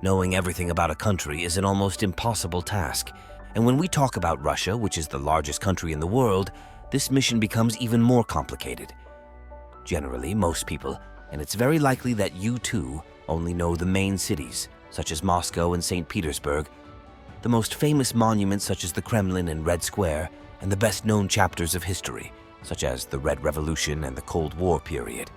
Knowing everything about a country is an almost impossible task, and when we talk about Russia, which is the largest country in the world, this mission becomes even more complicated. Generally, most people, and it's very likely that you too, only know the main cities, such as Moscow and St. Petersburg, the most famous monuments such as the Kremlin and Red Square, and the best-known chapters of history, such as the Red Revolution and the Cold War period.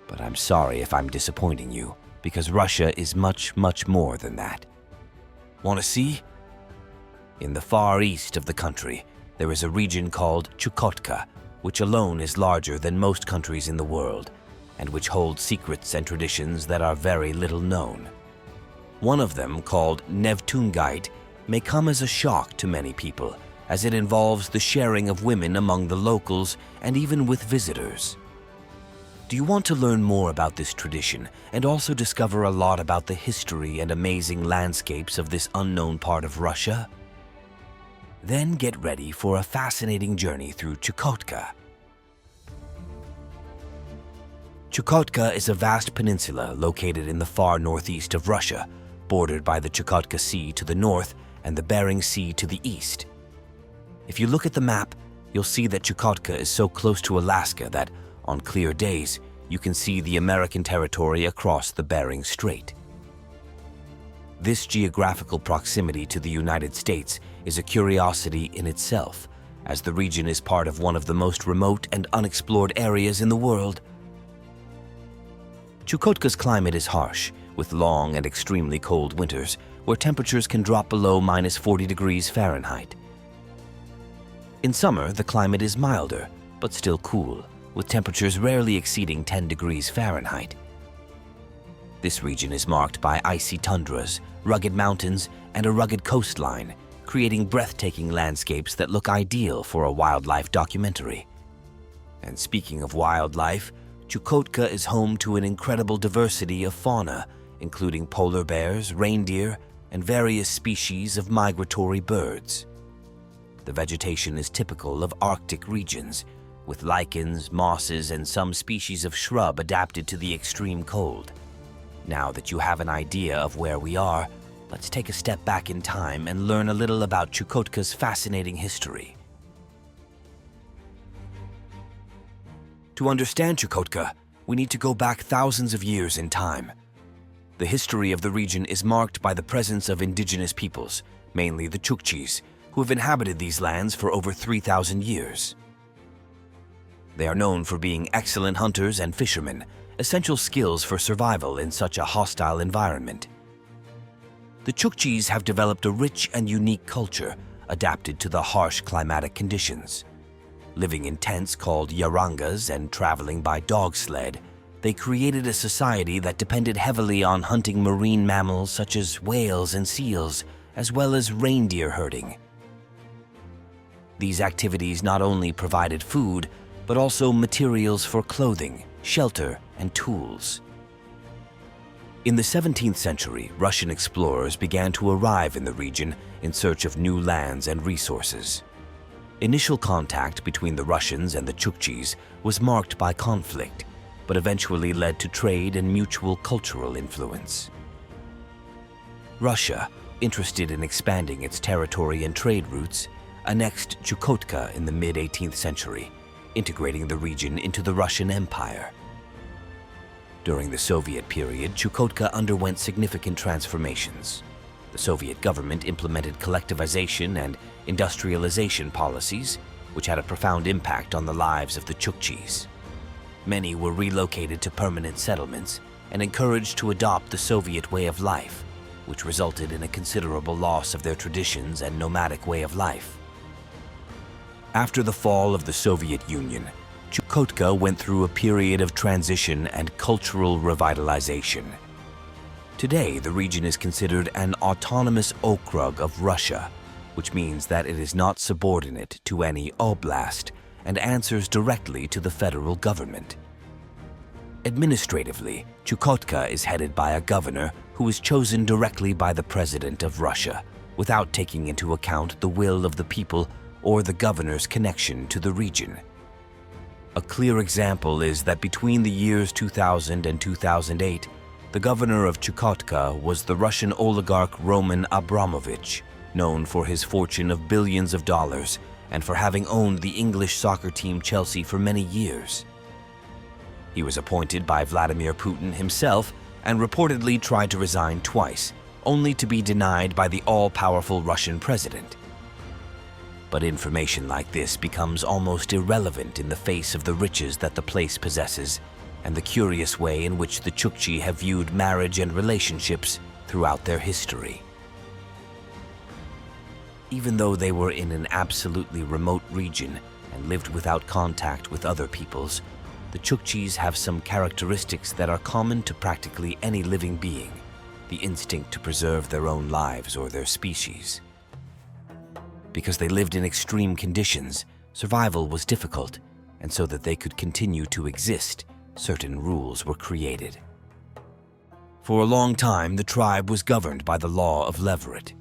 But I'm sorry if I'm disappointing you, because Russia is much, much more than that. Want to see? In the far east of the country, there is a region called Chukotka, which alone is larger than most countries in the world, and which holds secrets and traditions that are very little known. One of them, called Nevtungyt, may come as a shock to many people, as it involves the sharing of women among the locals and even with visitors. Do you want to learn more about this tradition and also discover a lot about the history and amazing landscapes of this unknown part of Russia? Then get ready for a fascinating journey through Chukotka. Chukotka is a vast peninsula located in the far northeast of Russia, bordered by the Chukotka Sea to the north and the Bering Sea to the east. If you look at the map, you'll see that Chukotka is so close to Alaska that, on clear days, you can see the American territory across the Bering Strait. This geographical proximity to the United States is a curiosity in itself, as the region is part of one of the most remote and unexplored areas in the world. Chukotka's climate is harsh, with long and extremely cold winters, where temperatures can drop below -40 degrees Fahrenheit. In summer, the climate is milder, but still cool, with temperatures rarely exceeding 10 degrees Fahrenheit. This region is marked by icy tundras, rugged mountains, and a rugged coastline, creating breathtaking landscapes that look ideal for a wildlife documentary. And speaking of wildlife, Chukotka is home to an incredible diversity of fauna, including polar bears, reindeer, and various species of migratory birds. The vegetation is typical of Arctic regions, with lichens, mosses, and some species of shrub adapted to the extreme cold. Now that you have an idea of where we are, let's take a step back in time and learn a little about Chukotka's fascinating history. To understand Chukotka, we need to go back thousands of years in time. The history of the region is marked by the presence of indigenous peoples, mainly the Chukchis, who have inhabited these lands for over 3,000 years. They are known for being excellent hunters and fishermen, essential skills for survival in such a hostile environment. The Chukchis have developed a rich and unique culture adapted to the harsh climatic conditions. Living in tents called yarangas and traveling by dog sled, they created a society that depended heavily on hunting marine mammals such as whales and seals, as well as reindeer herding. These activities not only provided food, but also materials for clothing, shelter, and tools. In the 17th century, Russian explorers began to arrive in the region in search of new lands and resources. Initial contact between the Russians and the Chukchis was marked by conflict, but eventually led to trade and mutual cultural influence. Russia, interested in expanding its territory and trade routes, annexed Chukotka in the mid-18th century, integrating the region into the Russian Empire. During the Soviet period, Chukotka underwent significant transformations. The Soviet government implemented collectivization and industrialization policies, which had a profound impact on the lives of the Chukchis. Many were relocated to permanent settlements and encouraged to adopt the Soviet way of life, which resulted in a considerable loss of their traditions and nomadic way of life. After the fall of the Soviet Union, Chukotka went through a period of transition and cultural revitalization. Today, the region is considered an autonomous okrug of Russia, which means that it is not subordinate to any oblast and answers directly to the federal government. Administratively, Chukotka is headed by a governor who is chosen directly by the President of Russia, without taking into account the will of the people or the governor's connection to the region. A clear example is that between the years 2000 and 2008, The governor of Chukotka was the Russian oligarch Roman Abramovich, known for his fortune of billions of dollars and for having owned the English soccer team Chelsea for many years. He was appointed by Vladimir Putin himself and reportedly tried to resign twice, only to be denied by the all-powerful Russian president. But information like this becomes almost irrelevant in the face of the riches that the place possesses and the curious way in which the Chukchi have viewed marriage and relationships throughout their history. Even though they were in an absolutely remote region and lived without contact with other peoples, the Chukchis have some characteristics that are common to practically any living being: the instinct to preserve their own lives or their species. Because they lived in extreme conditions, survival was difficult, and so that they could continue to exist, certain rules were created. For a long time, the tribe was governed by the law of Leverett.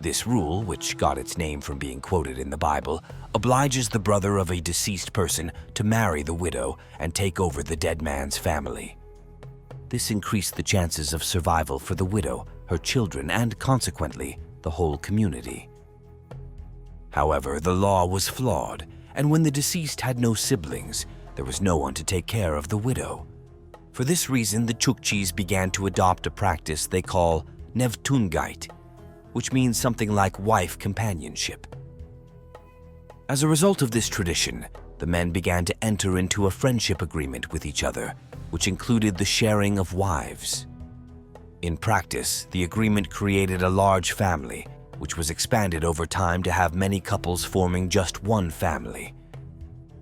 This rule, which got its name from being quoted in the Bible, obliges the brother of a deceased person to marry the widow and take over the dead man's family. This increased the chances of survival for the widow, her children, and consequently, the whole community. However, the law was flawed, and when the deceased had no siblings, there was no one to take care of the widow. For this reason, the Chukchis began to adopt a practice they call Nevtungyt, which means something like wife companionship. As a result of this tradition, the men began to enter into a friendship agreement with each other, which included the sharing of wives. In practice, the agreement created a large family, which was expanded over time to have many couples forming just one family.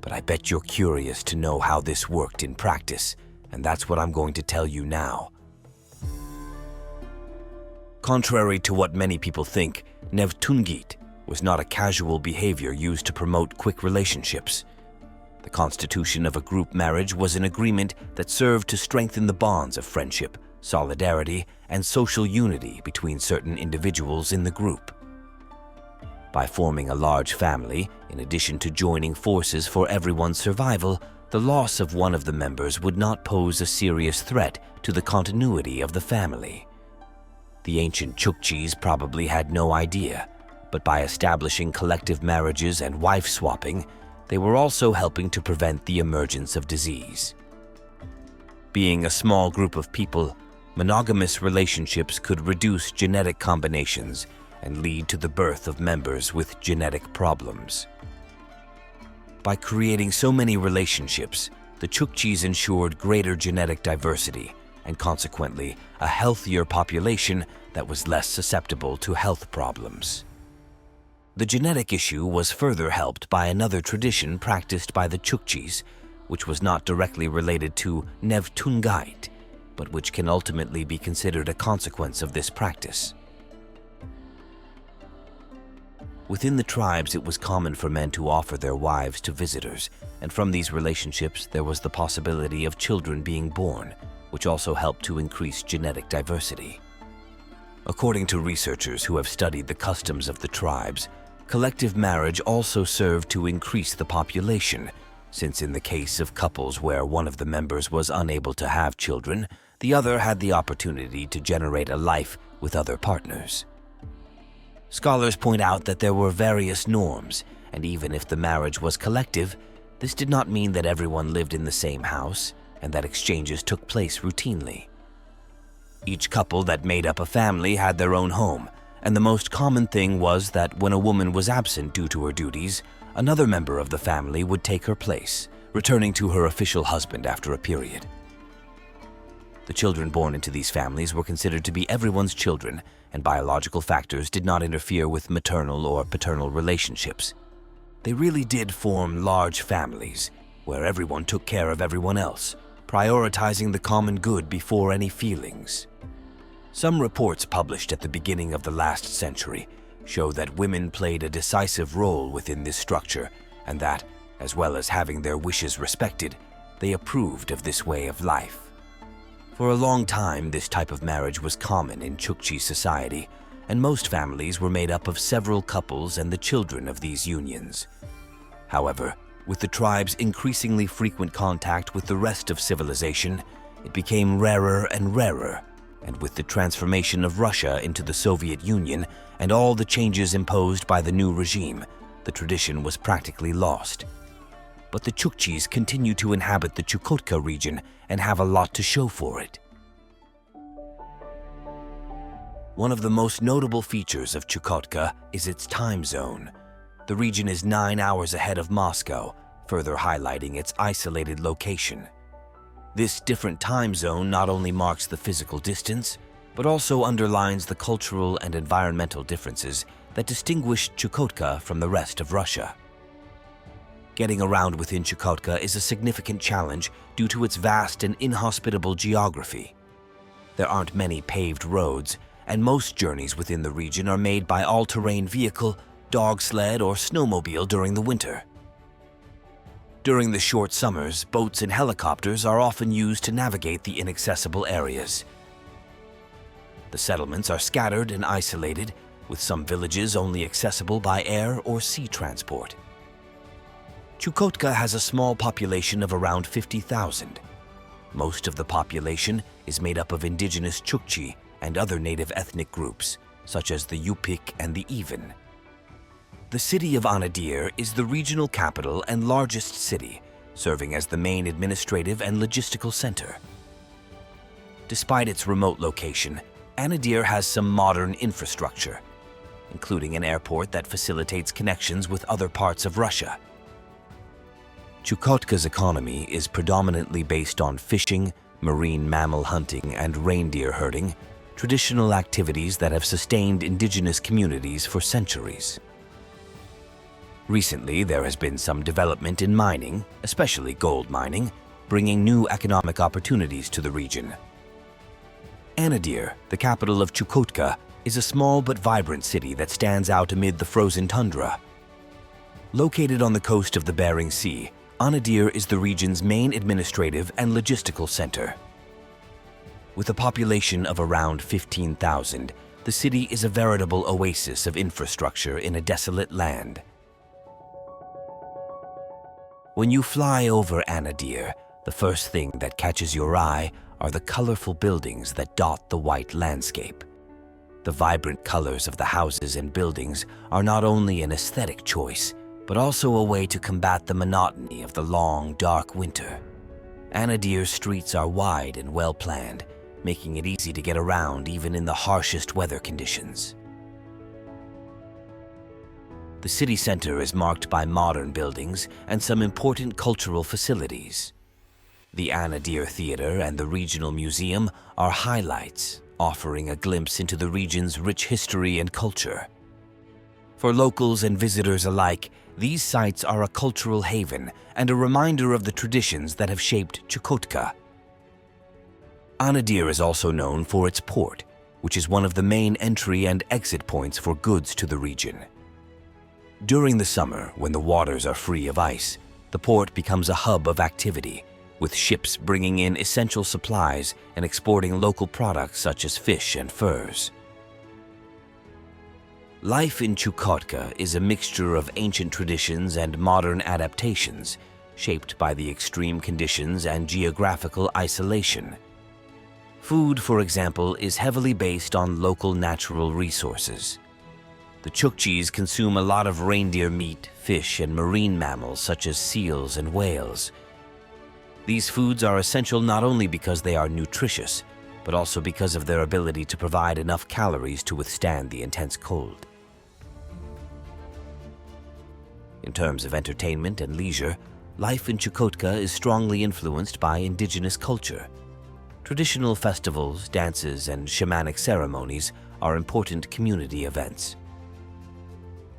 But I bet you're curious to know how this worked in practice, and that's what I'm going to tell you now. Contrary to what many people think, Nevtungyt was not a casual behavior used to promote quick relationships. The constitution of a group marriage was an agreement that served to strengthen the bonds of friendship, solidarity, and social unity between certain individuals in the group. By forming a large family, in addition to joining forces for everyone's survival, the loss of one of the members would not pose a serious threat to the continuity of the family. The ancient Chukchis probably had no idea, but by establishing collective marriages and wife-swapping, they were also helping to prevent the emergence of disease. Being a small group of people, monogamous relationships could reduce genetic combinations and lead to the birth of members with genetic problems. By creating so many relationships, the Chukchis ensured greater genetic diversity and consequently a healthier population that was less susceptible to health problems. The genetic issue was further helped by another tradition practiced by the Chukchis, which was not directly related to Nevtungyt, but which can ultimately be considered a consequence of this practice. Within the tribes, it was common for men to offer their wives to visitors, and from these relationships there was the possibility of children being born, which also helped to increase genetic diversity. According to researchers who have studied the customs of the tribes, collective marriage also served to increase the population, since in the case of couples where one of the members was unable to have children, the other had the opportunity to generate a life with other partners. Scholars point out that there were various norms, and even if the marriage was collective, this did not mean that everyone lived in the same house and that exchanges took place routinely. Each couple that made up a family had their own home, and the most common thing was that when a woman was absent due to her duties, another member of the family would take her place, returning to her official husband after a period. The children born into these families were considered to be everyone's children, and biological factors did not interfere with maternal or paternal relationships. They really did form large families, where everyone took care of everyone else, prioritizing the common good before any feelings. Some reports published at the beginning of the last century show that women played a decisive role within this structure, and that, as well as having their wishes respected, they approved of this way of life. For a long time, this type of marriage was common in Chukchi society, and most families were made up of several couples and the children of these unions. However, with the tribe's increasingly frequent contact with the rest of civilization, it became rarer and rarer, and with the transformation of Russia into the Soviet Union and all the changes imposed by the new regime, the tradition was practically lost. But the Chukchis continue to inhabit the Chukotka region and have a lot to show for it. One of the most notable features of Chukotka is its time zone. The region is 9 hours ahead of Moscow, further highlighting its isolated location. This different time zone not only marks the physical distance, but also underlines the cultural and environmental differences that distinguish Chukotka from the rest of Russia. Getting around within Chukotka is a significant challenge due to its vast and inhospitable geography. There aren't many paved roads, and most journeys within the region are made by all-terrain vehicle, dog sled, or snowmobile during the winter. During the short summers, boats and helicopters are often used to navigate the inaccessible areas. The settlements are scattered and isolated, with some villages only accessible by air or sea transport. Chukotka has a small population of around 50,000. Most of the population is made up of indigenous Chukchi and other native ethnic groups, such as the Yupik and the Even. The city of Anadyr is the regional capital and largest city, serving as the main administrative and logistical center. Despite its remote location, Anadyr has some modern infrastructure, including an airport that facilitates connections with other parts of Russia. Chukotka's economy is predominantly based on fishing, marine mammal hunting, and reindeer herding, traditional activities that have sustained indigenous communities for centuries. Recently, there has been some development in mining, especially gold mining, bringing new economic opportunities to the region. Anadyr, the capital of Chukotka, is a small but vibrant city that stands out amid the frozen tundra. Located on the coast of the Bering Sea, Anadyr is the region's main administrative and logistical center. With a population of around 15,000, the city is a veritable oasis of infrastructure in a desolate land. When you fly over Anadyr, the first thing that catches your eye are the colorful buildings that dot the white landscape. The vibrant colors of the houses and buildings are not only an aesthetic choice, but also a way to combat the monotony of the long, dark winter. Anadyr's streets are wide and well-planned, making it easy to get around even in the harshest weather conditions. The city center is marked by modern buildings and some important cultural facilities. The Anadyr Theater and the Regional Museum are highlights, offering a glimpse into the region's rich history and culture. For locals and visitors alike, these sites are a cultural haven and a reminder of the traditions that have shaped Chukotka. Anadyr is also known for its port, which is one of the main entry and exit points for goods to the region. During the summer, when the waters are free of ice, the port becomes a hub of activity, with ships bringing in essential supplies and exporting local products such as fish and furs. Life in Chukotka is a mixture of ancient traditions and modern adaptations, shaped by the extreme conditions and geographical isolation. Food, for example, is heavily based on local natural resources. The Chukchis consume a lot of reindeer meat, fish, and marine mammals such as seals and whales. These foods are essential not only because they are nutritious, but also because of their ability to provide enough calories to withstand the intense cold. In terms of entertainment and leisure, life in Chukotka is strongly influenced by indigenous culture. Traditional festivals, dances, and shamanic ceremonies are important community events.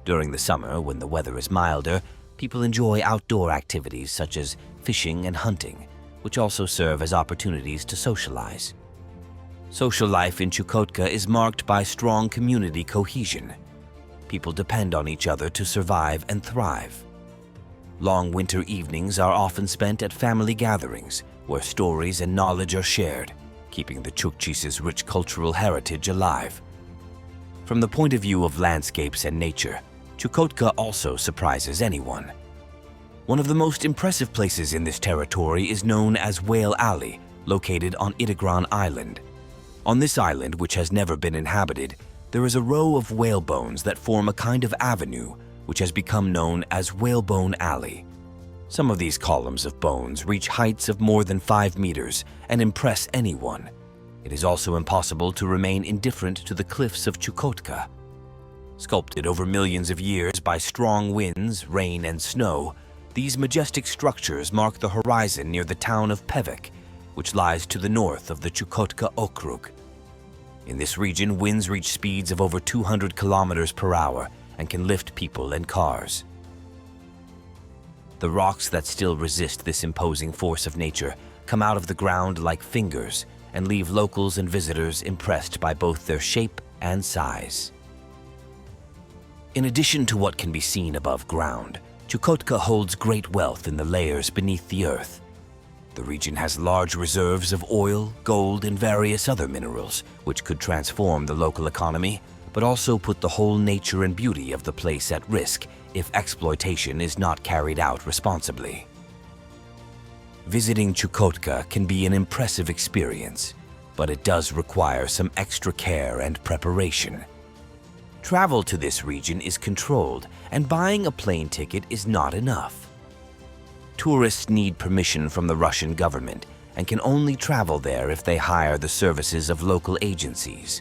During the summer, when the weather is milder, people enjoy outdoor activities such as fishing and hunting, which also serve as opportunities to socialize. Social life in Chukotka is marked by strong community cohesion. People depend on each other to survive and thrive. Long winter evenings are often spent at family gatherings, where stories and knowledge are shared, keeping the Chukchis' rich cultural heritage alive. From the point of view of landscapes and nature, Chukotka also surprises anyone. One of the most impressive places in this territory is known as Whale Alley, located on Itagran Island. On this island, which has never been inhabited, there is a row of whale bones that form a kind of avenue, which has become known as Whalebone Alley. Some of these columns of bones reach heights of more than 5 meters and impress anyone. It is also impossible to remain indifferent to the cliffs of Chukotka. Sculpted over millions of years by strong winds, rain, and snow, these majestic structures mark the horizon near the town of Pevek, which lies to the north of the Chukotka Okrug. In this region, winds reach speeds of over 200 kilometers per hour and can lift people and cars. The rocks that still resist this imposing force of nature come out of the ground like fingers and leave locals and visitors impressed by both their shape and size. In addition to what can be seen above ground, Chukotka holds great wealth in the layers beneath the earth. The region has large reserves of oil, gold, and various other minerals, which could transform the local economy, but also put the whole nature and beauty of the place at risk if exploitation is not carried out responsibly. Visiting Chukotka can be an impressive experience, but it does require some extra care and preparation. Travel to this region is controlled, and buying a plane ticket is not enough. Tourists need permission from the Russian government and can only travel there if they hire the services of local agencies.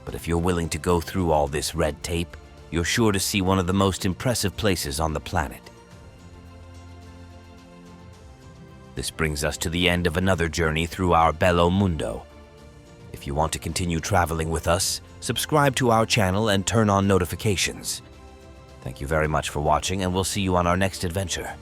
But if you're willing to go through all this red tape, you're sure to see one of the most impressive places on the planet. This brings us to the end of another journey through our Bello Mundo. If you want to continue traveling with us, subscribe to our channel and turn on notifications. Thank you very much for watching, and we'll see you on our next adventure.